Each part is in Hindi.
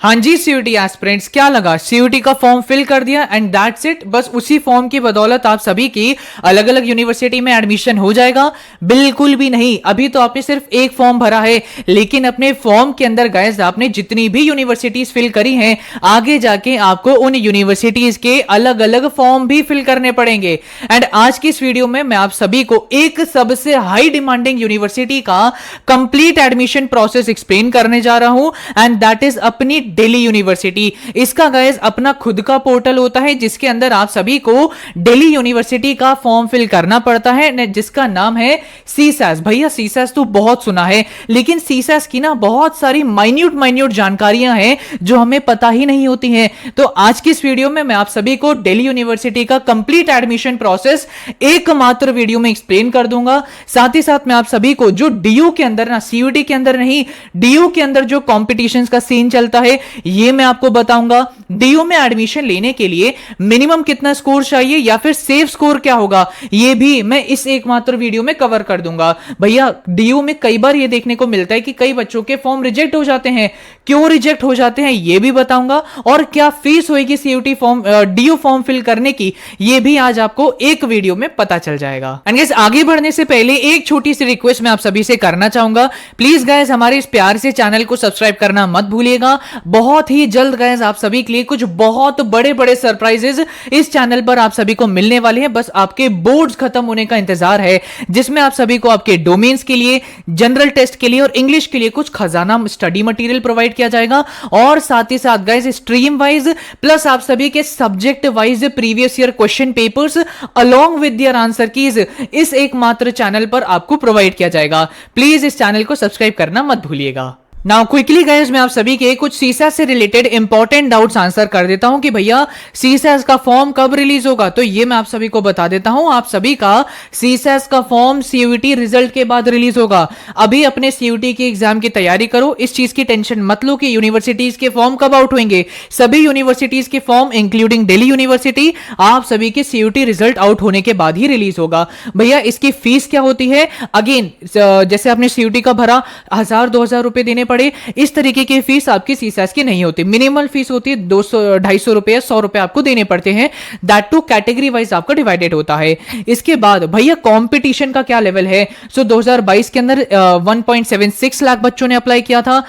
हाँ जी सीयूटी एस्पिरेंट्स, क्या लगा सीयूटी का फॉर्म फिल कर दिया एंड दैट्स इट। बस उसी फॉर्म की बदौलत आप सभी की अलग अलग यूनिवर्सिटी में एडमिशन हो जाएगा? बिल्कुल भी नहीं। अभी तो आपने सिर्फ एक फॉर्म भरा है, लेकिन अपने फॉर्म के अंदर गाइस आपने जितनी भी यूनिवर्सिटीज फिल करी हैं, आगे जाके आपको उन यूनिवर्सिटीज के अलग अलग फॉर्म भी फिल करने पड़ेंगे। एंड आज की इस वीडियो में मैं आप सभी को एक सबसे हाई डिमांडिंग यूनिवर्सिटी का कंप्लीट एडमिशन प्रोसेस एक्सप्लेन करने जा रहा हूं, एंड दैट इज अपनी दिल्ली यूनिवर्सिटी। इसका गाइस अपना खुद का पोर्टल होता है जिसके अंदर आप सभी को दिल्ली यूनिवर्सिटी का फॉर्म फिल करना पड़ता है, जिसका नाम है सीसैस। भैया सीसैस तो बहुत सुना है, लेकिन सीसैस की ना बहुत सारी माइन्यूट जानकारियां हैं जो हमें पता ही नहीं होती हैं। तो आज की इस वीडियो में मैं आप सभी को दिल्ली यूनिवर्सिटी का कंप्लीट एडमिशन प्रोसेस एकमात्र वीडियो में एक्सप्लेन कर दूंगा। साथ ही साथ मैं आप सभी को जो डीयू के अंदर ना, सीयूटी के अंदर नहीं, डीयू के अंदर जो कॉम्पिटिशंस का सीन चलता है ये मैं आपको बताऊंगा। डीयू में एडमिशन लेने के लिए मिनिमम कितना स्कोर चाहिए या फिर सेफ स्कोर क्या होगा, ये भी मैं इस एकमात्र वीडियो में कवर कर दूंगा। भैया डीयू में कई बार ये देखने को मिलता है कि कई बच्चों के फॉर्म रिजेक्ट हो जाते हैं, क्यों रिजेक्ट हो जाते हैं ये भी बताऊंगा, और क्या फीस होगी CUET form DU form fill करने की, ये भी आज आपको एक वीडियो में पता चल जाएगा। एंड गाइस आगे बढ़ने से पहले एक छोटी सी रिक्वेस्ट मैं आप सभी से करना चाहूंगा, प्लीज गाइस हमारे इस प्यार से चैनल को सब्सक्राइब करना मत भूलिएगा। बहुत ही जल्द गाइस आप सभी के लिए कुछ बहुत बड़े बड़े सरप्राइजेस इस चैनल पर आप सभी को मिलने वाले हैं। बस आपके बोर्ड्स खत्म होने का इंतजार है, जिसमें आप सभी को आपके डोमेन्स के लिए, जनरल टेस्ट के लिए और इंग्लिश के लिए कुछ खजाना स्टडी मटेरियल प्रोवाइड किया जाएगा, और साथ ही साथ गाइस स्ट्रीम वाइज प्लस आप सभी के subject wise previous year question papers along with their answer keys इस एकमात्र चैनल पर आपको प्रोवाइड किया जाएगा। प्लीज इस चैनल को सब्सक्राइब करना मत भूलिएगा। नाउ क्विकली गाइस मैं आप सभी के कुछ सीसैस से रिलेटेड इंपॉर्टेंट डाउट्स आंसर कर देता हूं कि भैया सीसैस का फॉर्म कब रिलीज होगा, तो ये मैं आप सभी को बता देता हूं। आप सभी का सीसैस का फॉर्म सीयूटी रिजल्ट के बाद रिलीज होगा। अभी अपने सीयूटी की एग्जाम की तैयारी करो, इस चीज की टेंशन मत लो कि यूनिवर्सिटीज के फॉर्म कब आउट होंगे। सभी यूनिवर्सिटीज के फॉर्म इंक्लूडिंग दिल्ली यूनिवर्सिटी आप सभी के सीयूटी रिजल्ट आउट होने के बाद ही रिलीज होगा। भैया इसकी फीस क्या होती है, अगेन जैसे आपने सीयूटी का भरा 1000-2000 रुपए देने पड़े, इस तरीके की फीस आपकी सीसैस की नहीं होती। मिनिमल फीस होती है 200-250 रुपए, 100 रुपए आपको देने पड़ते हैं। दैट टू कैटेगरी वाइज आपका डिवाइडेड होता है। इसके बाद भैया कंपटीशन का क्या लेवल है, सो 2022 के अंदर 1.76 लाख बच्चों ने अप्लाई किया था,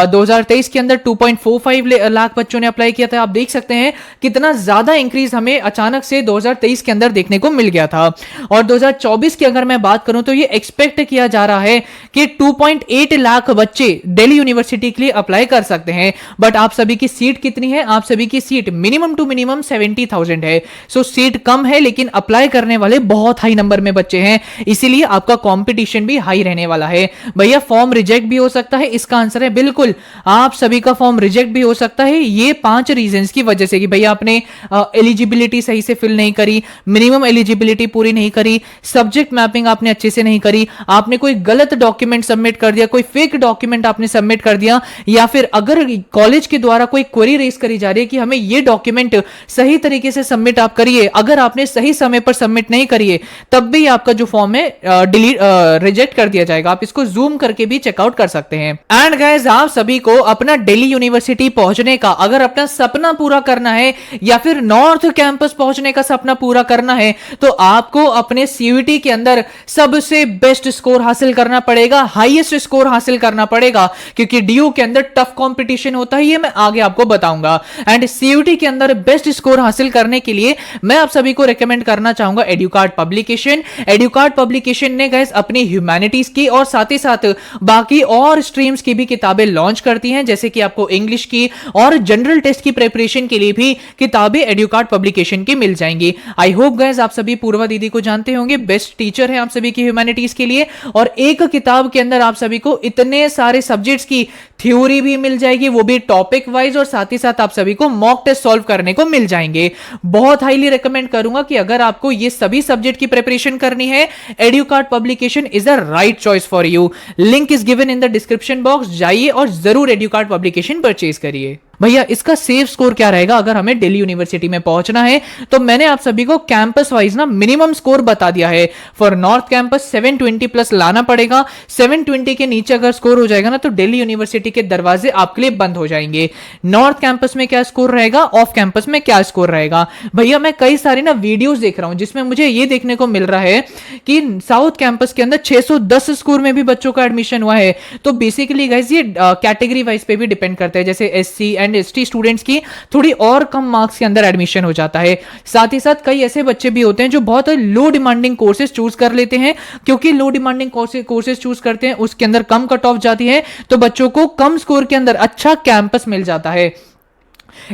2023 के अंदर 2.45 लाख बच्चों ने अप्लाई किया था। आप देख सकते हैं कितना ज्यादा इंक्रीज हमें अचानक से 2023 के अंदर देखने को मिल गया था। और 2024 की अगर मैं बात करूं तो ये एक्सपेक्ट किया जा रहा है कि 2.8 लाख बच्चे दिल्ली यूनिवर्सिटी के लिए अप्लाई कर सकते हैं। बट आप सभी की सीट कितनी है, आप सभी की सीट मिनिमम टू मिनिमम 70,000 है। सो सीट कम है, लेकिन अप्लाई करने वाले बहुत हाई नंबर में बच्चे हैं, इसीलिए आपका कंपटीशन भी हाई रहने वाला है। भैया फॉर्म रिजेक्ट भी हो सकता है, इसका आंसर है बिल्कुल, आप सभी का फॉर्म रिजेक्ट भी हो सकता है। ये 5 रीजंस की वजह से कि भैया आपने एलिजिबिलिटी सही से फिल नहीं करी, मिनिमम एलिजिबिलिटी पूरी नहीं करी, सब्जेक्ट मैपिंग आपने अच्छे से नहीं करी, आपने कोई गलत डॉक्यूमेंट सबमिट कर दिया, कोई फेक डॉक्यूमेंट आपने सबमिट कर दिया, या फिर अगर कॉलेज के द्वारा कोई क्वेरी रेज करी जा रही है कि हमें ये डॉक्यूमेंट सही तरीके से सबमिट आप करिए, अगर आपने सही समय पर सबमिट नहीं करिए तब भी आपका जो फॉर्म है डिलीट रिजेक्ट कर दिया जाएगा। आप इसको जूम करके भी चेकआउट कर सकते हैं। एंड गाइस आप सभी को अपना दिल्ली यूनिवर्सिटी पहुंचने का अगर अपना सपना पूरा करना है या फिर नॉर्थ कैंपस पहुंचने का सपना पूरा करना है, तो आपको अपने सीयूटी के अंदर सबसे बेस्ट स्कोर हासिल करना पड़ेगा, हाईएस्ट स्कोर हासिल करना पड़ेगा, क्योंकि डीयू के अंदर टफ कंपटीशन होता है, ये मैं आगे आपको बताऊंगा। एंड सीयूटी के अंदर बेस्ट स्कोर हासिल करने के लिए मैं आप सभी को रेकमेंड करना चाहूंगा एडुकार्ड पब्लिकेशन। एडुकार्ड पब्लिकेशन ने गाइस अपनी ह्यूमैनिटीज की और साथ ही साथ बाकी और स्ट्रीम्स की भी किताबें लॉन्च करती हैं, जैसे कि आपको इंग्लिश की और जनरल टेस्ट की प्रिपरेशन के लिए भी किताबें एडुकार्ड पब्लिकेशन की मिल जाएंगी। आई होप गाइस आप सभी पूर्वा दीदी को जानते होंगे, बेस्ट टीचर है आप सभी की ह्यूमैनिटीज के लिए, और एक किताब के अंदर आप सभी को इतने सारे सब्जेक्ट्स की थ्योरी भी मिल जाएगी, वो भी टॉपिक वाइज, और साथ ही साथ आप सभी को मॉक टेस्ट सॉल्व करने को मिल जाएंगे। बहुत हाईली रेकमेंड करूंगा कि अगर आपको ये सभी सब्जेक्ट की प्रिपरेशन करनी है, Educard publication is the right choice for you. Link is given in the description box, जाइए और जरूर एडुकार्ड पब्लिकेशन परचेज करिए। भैया इसका सेफ स्कोर क्या रहेगा अगर हमें दिल्ली यूनिवर्सिटी में पहुंचना है? तो मैंने आप सभी को कैंपस वाइज ना मिनिमम स्कोर बता दिया है। फॉर नॉर्थ कैंपस 720 प्लस लाना पड़ेगा। 720 के नीचे अगर स्कोर हो जाएगा ना तो दिल्ली यूनिवर्सिटी के दरवाजे आपके लिए बंद हो जाएंगे। नॉर्थ कैंपस में क्या स्कोर रहेगा, ऑफ कैंपस में क्या स्कोर रहेगा? भैया मैं कई सारी ना वीडियोस देख रहा हूं जिसमें मुझे ये देखने को मिल रहा है कि साउथ कैंपस के अंदर 610 स्कोर में भी बच्चों का एडमिशन हुआ है। तो बेसिकली गाइस ये कैटेगरी वाइज पे भी डिपेंड करता है, जैसे एससी एंड एसटी स्टूडेंट्स की थोड़ी और कम मार्क्स के अंदर एडमिशन हो जाता है। साथ ही साथ कई ऐसे बच्चे भी होते हैं जो बहुत लो डिमांडिंग कोर्सेज चूज कर लेते हैं, क्योंकि लो डिमांडिंग कोर्सेज चूज करते हैं उसके अंदर कम कट ऑफ जाती है, तो बच्चों को कम स्कोर के अंदर अच्छा कैंपस मिल जाता है।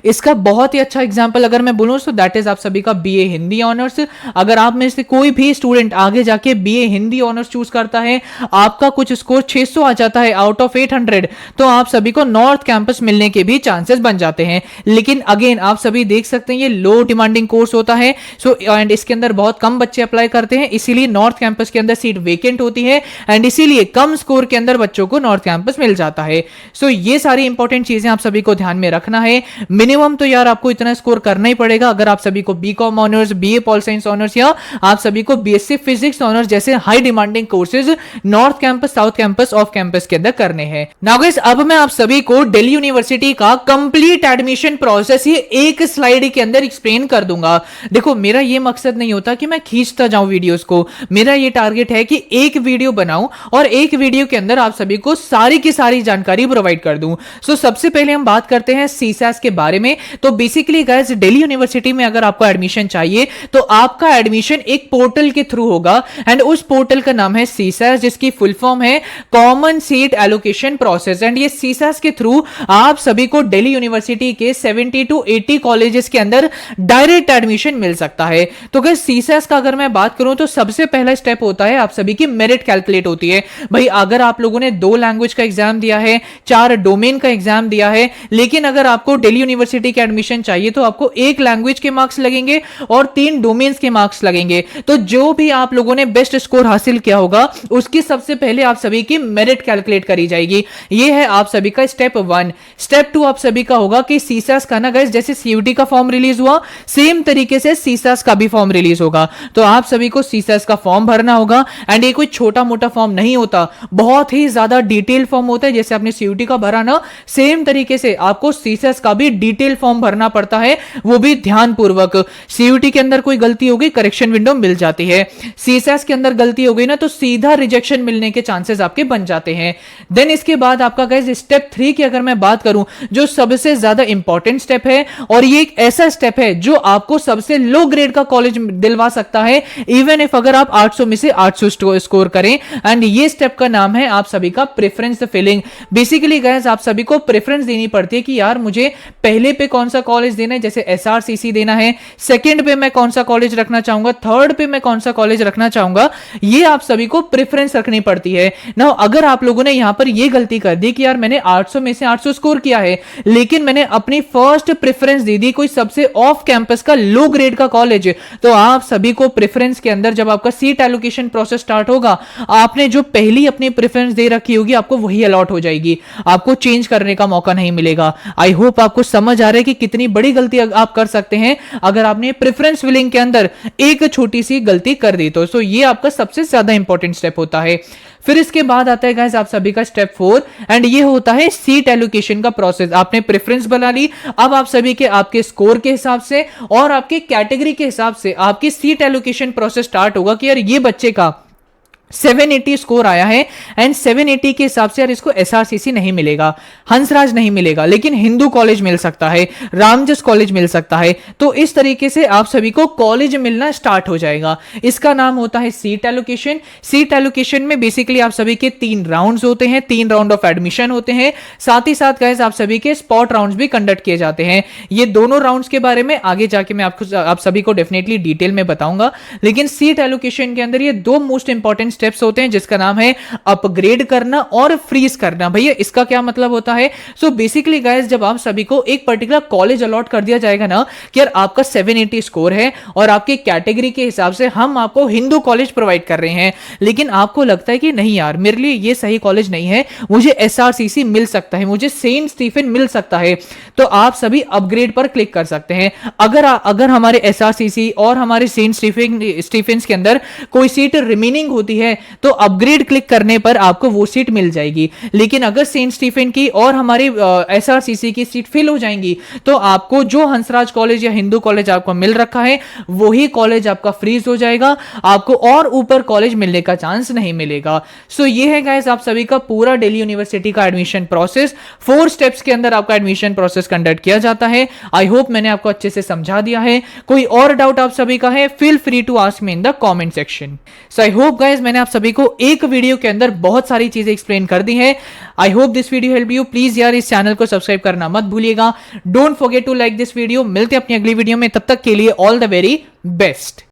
इसका बहुत ही अच्छा एग्जांपल अगर मैं बोलूं तो दैट इज आप सभी का बीए हिंदी ऑनर्स। अगर आप में से कोई भी स्टूडेंट आगे जाके बीए हिंदी ऑनर्स चूज करता है, आपका कुछ स्कोर 600 आ जाता है आउट ऑफ 800, तो आप सभी को नॉर्थ कैंपस मिलने के भी चांसेस बन जाते हैं। लेकिन अगेन आप सभी देख सकते हैं ये लो डिमांडिंग कोर्स होता है, सो एंड इसके अंदर बहुत कम बच्चे अप्लाई करते हैं, इसीलिए नॉर्थ कैंपस के अंदर सीट वेकेंट होती है एंड इसीलिए कम स्कोर के अंदर बच्चों को नॉर्थ कैंपस मिल जाता है। सो ये सारी इंपॉर्टेंट चीजें आप सभी को ध्यान में रखना है। मिनिमम तो यार आपको इतना स्कोर करना ही पड़ेगा अगर आप सभी को BCom honours, BA pol science honours या आप सभी को बीएससी फिजिक्स ऑनर्स जैसे high demanding courses north campus, south campus, off campus के अंदर करने हैं। नाउ गाइस अब मैं आप सभी को दिल्ली यूनिवर्सिटी का कंप्लीट एडमिशन प्रोसेस ये एक स्लाइड के अंदर एक्सप्लेन कर दूंगा। देखो मेरा ये मकसद नहीं होता कि मैं खींचता जाऊं वीडियोस को, मेरा ये टारगेट है कि एक वीडियो बनाऊं और एक वीडियो के अंदर आप सभी को सारी की सारी जानकारी प्रोवाइड कर दूं। सो सबसे पहले हम बात करते हैं सीसैस के बारे में। तो बेसिकली गाइस दिल्ली यूनिवर्सिटी में अगर आपको एडमिशन चाहिए तो आपका एडमिशन एक पोर्टल के थ्रू होगा एंड उस पोर्टल का नाम है सीसैस, जिसकी फुल फॉर्म है common seat allocation process. And ये सीसैस के थ्रू आप सभी को दिल्ली यूनिवर्सिटी के 70 to 80 कॉलेजेस के अंदर डायरेक्ट एडमिशन मिल सकता है। तो गाइस सीसैस का अगर मैं बात करूं तो सबसे पहला स्टेप होता है आप सभी की मेरिट कैलकुलेट होती है। भाई अगर आप लोगों ने 2 लैंग्वेज का एग्जाम दिया है, 4 डोमेन का एग्जाम दिया है, लेकिन अगर आपको दिल्ली यूनिवर्सिटी के एडमिशन चाहिए तो आपको 1 लैंग्वेज के मार्क्स लगेंगे और 3 डोमेन्स के मार्क्स लगेंगे। तो जो भी आप लोगों ने बेस्ट स्कोर हासिल किया होगा उसकी सबसे पहले आप सभी की मेरिट कैलकुलेट करी जाएगी। ये है आप सभी का स्टेप 1। स्टेप 2 आप सभी का होगा कि सीसैस का ना गाइस जैसे सीयूटी का फॉर्म रिलीज हुआ सेम तरीके से सीसैस का भी फॉर्म रिलीज होगा। तो आप सभी को सीसैस का फॉर्म भरना होगा एंड ये कोई छोटा मोटा फॉर्म नहीं होता, बहुत ही ज्यादा डिटेल फॉर्म होता है। जैसे आपने सीयूटी का भरा ना सेम तरीके से आपको सीसैस का भी डिटेल फॉर्म भरना पड़ता है, वो भी ध्यानपूर्वक। सीयूटी के अंदर कोई गलती हो गई करेक्शन विंडो मिल जाती है, सीसैस के अंदर गलती हो गई ना तो सीधा रिजेक्शन मिलने के चांसेस आपके बन जाते हैं। देन इसके बाद आपका गाइस स्टेप 3 की अगर मैं बात करूं जो सबसे ज्यादा इंपॉर्टेंट स्टेप है और ये एक ऐसा स्टेप है जो आपको सबसे लो ग्रेड का कॉलेज दिलवा सकता है इवन इफ अगर आप 800 में से 800 स्कोर करें। एंड ये स्टेप का नाम है आप सभी का प्रेफरेंस फिलिंग। बेसिकली गाइस आप सभी को प्रेफरेंस देनी पड़ती है कि यार मुझे पहले पे कौन सा कॉलेज देना है, जैसे एसआरसीसी देना है, सेकंड पे मैं कौन सा कॉलेज रखना चाहूंगा, थर्ड पे मैं कौन सा कॉलेज रखना चाहूंगा, ये आप सभी को प्रेफरेंस रखनी पड़ती है ना। अगर आप लोगों ने यहां पर ये गलती कर दी कि यार मैंने 800 में से 800 स्कोर किया है लेकिन मैंने अपनी फर्स्ट प्रेफरेंस दे दी कोई सबसे ऑफ कैंपस का लो ग्रेड का कॉलेज, तो आप सभी को प्रेफरेंस के अंदर जब आपका सीट एलोकेशन प्रोसेस स्टार्ट होगा आपने जो पहली अपनी प्रेफरेंस दे रखी होगी आपको वही अलॉट हो जाएगी, आपको चेंज करने का मौका नहीं मिलेगा। आई होप आपको समझ आ रहा है कि कितनी बड़ी गलती आप कर सकते हैं अगर आपने प्रेफरेंस फिलिंग के अंदर एक छोटी सी गलती कर दी तो। सो ये आपका सबसे ज्यादा इंपॉर्टेंट स्टेप होता है। फिर इसके बाद आता है गाइस आप सभी का स्टेप 4 एंड ये होता है सीट एलोकेशन का प्रोसेस। आपने प्रेफरेंस बना ली, अब आप सभी के आपके स्कोर के हिसाब से और आपके कैटेगरी के हिसाब से आपकी सीट एलोकेशन प्रोसेस स्टार्ट होगा कि यार ये बच्चे का 780 स्कोर आया है एंड 780 के हिसाब से यार इसको एसआरसीसी नहीं मिलेगा, हंसराज नहीं मिलेगा, लेकिन हिंदू कॉलेज मिल सकता है, रामजस कॉलेज मिल सकता है। तो इस तरीके से आप सभी को कॉलेज मिलना स्टार्ट हो जाएगा। इसका नाम होता है सीट एलोकेशन। सीट एलोकेशन में बेसिकली आप सभी के 3 राउंड्स होते हैं, 3 राउंड ऑफ एडमिशन होते हैं, साथ ही साथ गाइस आप सभी के स्पॉट राउंड्स भी कंडक्ट किए जाते हैं। ये दोनों राउंड्स के बारे में आगे जाके मैं आप सभी को डेफिनेटली डिटेल में बताऊंगा, लेकिन सीट एलोकेशन के अंदर ये 2 मोस्ट इंपॉर्टेंट स्टेप्स होते हैं जिसका नाम है अपग्रेड करना और फ्रीज करना। भैया इसका क्या मतलब होता है? सो बेसिकली गाइस, जब आप सभी को एक पर्टिकुलर कॉलेज अलॉट कर दिया जाएगा ना कि यार आपका 780 स्कोर है और आपकी कैटेगरी के हिसाब से हम आपको हिंदू कॉलेज प्रोवाइड कर रहे हैं, लेकिन आपको लगता है कि नहीं यार मेरे लिए ये सही कॉलेज नहीं है, मुझे एसआरसीसी मिल सकता है, मुझे सेंट स्टीफन मिल सकता है, तो आप सभी अपग्रेड पर क्लिक कर सकते हैं। अगर हमारे एसआरसीसी और हमारे सेंट स्टीफेंस के अंदर कोई सीट रिमेनिंग होती है तो अपग्रेड क्लिक करने पर आपको वो सीट मिल जाएगी, लेकिन अगर सेंट स्टीफेन की और हमारे एसआरसीसी की सीट फिल हो जाएंगी तो आपको जो हंसराज कॉलेज या हिंदू कॉलेज आपको मिल रखा है वही कॉलेज आपका फ्रीज हो जाएगा, आपको और ऊपर कॉलेज मिलने का चांस नहीं मिलेगा। सो ये है गाइस आप सभी का पूरा दिल्ली यूनिवर्सिटी का एडमिशन प्रोसेस। 4 स्टेप्स के अंदर आपका एडमिशन प्रोसेस कंडक्ट किया जाता है। आई होप मैंने आपको अच्छे से समझा दिया है। कोई और डाउट आप सभी का है, feel free to ask me in the comment section. So I hope guys मैंने आप सभी को एक वीडियो के अंदर बहुत सारी चीजें एक्सप्लेन कर दी है। I hope this video help you. Please यार इस चैनल को सब्सक्राइब करना मत भूलिएगा। Don't forget to like this video. मिलते हैं अपनी अगली वीडियो में, तब तक के लिए ऑल द वेरी बेस्ट।